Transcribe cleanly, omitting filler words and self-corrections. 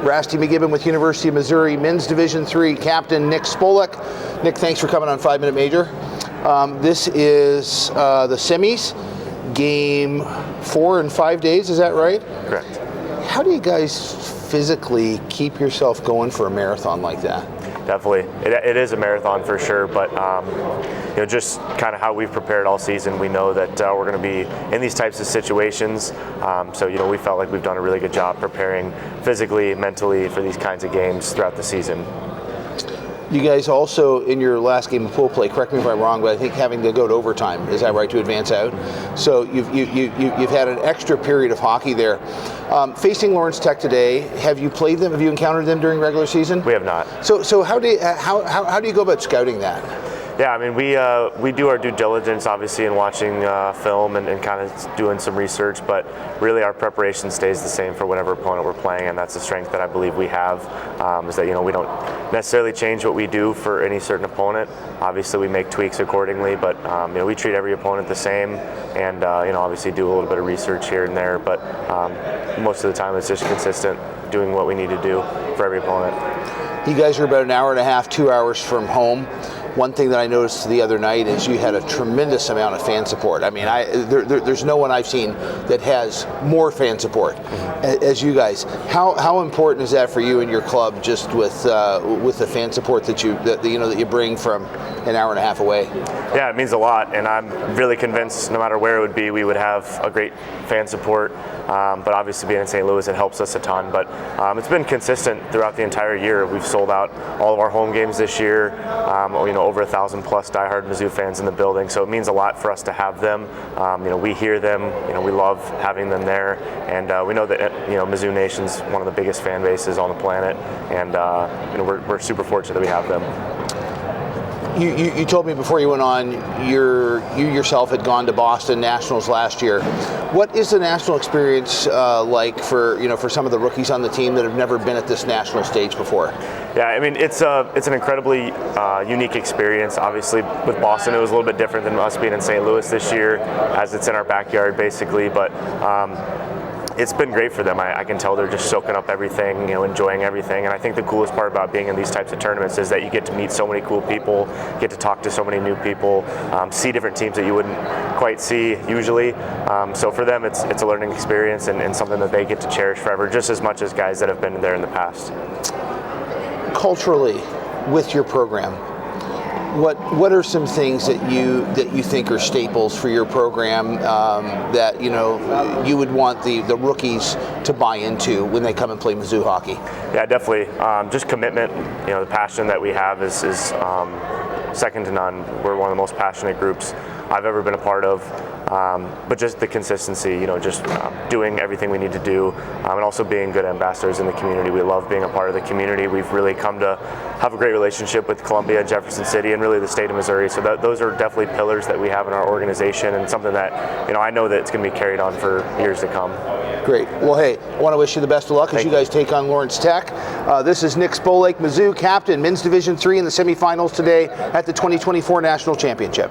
Rasty McGibbon with University of Missouri Men's Division III Captain Nick Spolec. Nick, thanks for coming on 5 Minute Major. This is the semis, game 4 in 5 days, is that right? Correct. How do you guys physically keep yourself going for a marathon like that? Definitely. It is a marathon for sure, but just kind of how we've prepared all season, we know that we're going to be in these types of situations. So we felt like we've done a really good job preparing physically, mentally for these kinds of games throughout the season. You guys also, in your last game of pool play, correct me if I'm wrong, but I think having to go to overtime, is that right, to advance out? So you've had an extra period of hockey there. Facing Lawrence Tech today, have you played them? Have you encountered them during regular season? We have not. So how do you go about scouting that? Yeah, I mean, we do our due diligence, obviously, in watching film and kind of doing some research, but really our preparation stays the same for whatever opponent we're playing, and that's the strength that I believe we have, is that, we don't necessarily change what we do for any certain opponent. Obviously, we make tweaks accordingly, but, we treat every opponent the same, and, obviously do a little bit of research here and there, but most of the time it's just consistent, doing what we need to do for every opponent. You guys are about an hour and a half, 2 hours from home. One thing that I noticed the other night is you had a tremendous amount of fan support. I mean, there's no one I've seen that has more fan support as you guys. How important is that for you and your club, just with the fan support that you bring from an hour and a half away? Yeah, it means a lot, and I'm really convinced no matter where it would be, we would have a great fan support. But obviously being in St. Louis, it helps us a ton. But it's been consistent throughout the entire year. We've sold out all of our home games this year. Over 1,000 plus diehard Mizzou fans in the building. So it means a lot for us to have them. We hear them. We love having them there, and we know that Mizzou Nation's one of the biggest fan bases on the planet, and we're super fortunate that we have them. You told me before you went on, you yourself had gone to Boston Nationals last year. What is the national experience like for some of the rookies on the team that have never been at this national stage before? Yeah, I mean, it's an incredibly unique experience. Obviously, with Boston, it was a little bit different than us being in St. Louis this year, as it's in our backyard basically, but it's been great for them. I can tell they're just soaking up everything, enjoying everything. And I think the coolest part about being in these types of tournaments is that you get to meet so many cool people, get to talk to so many new people, see different teams that you wouldn't quite see usually. So for them, it's a learning experience and something that they get to cherish forever, just as much as guys that have been there in the past. Culturally, with your program, what are some things that you think are staples for your program that you would want the rookies to buy into when they come and play Mizzou hockey? Yeah, definitely. Just commitment. The passion that we have is second to none. We're one of the most passionate groups I've ever been a part of. But just the consistency, just doing everything we need to do, and also being good ambassadors in the community. We love being a part of the community. We've really come to have a great relationship with Columbia, Jefferson City, and really the state of Missouri. So those are definitely pillars that we have in our organization, and something that I know that it's going to be carried on for years to come. Great. Well, hey, I want to wish you the best of luck as you guys take on Lawrence Tech. This is Nick Spolec, Mizzou captain, Men's Division III in the semifinals today at the 2024 National Championship.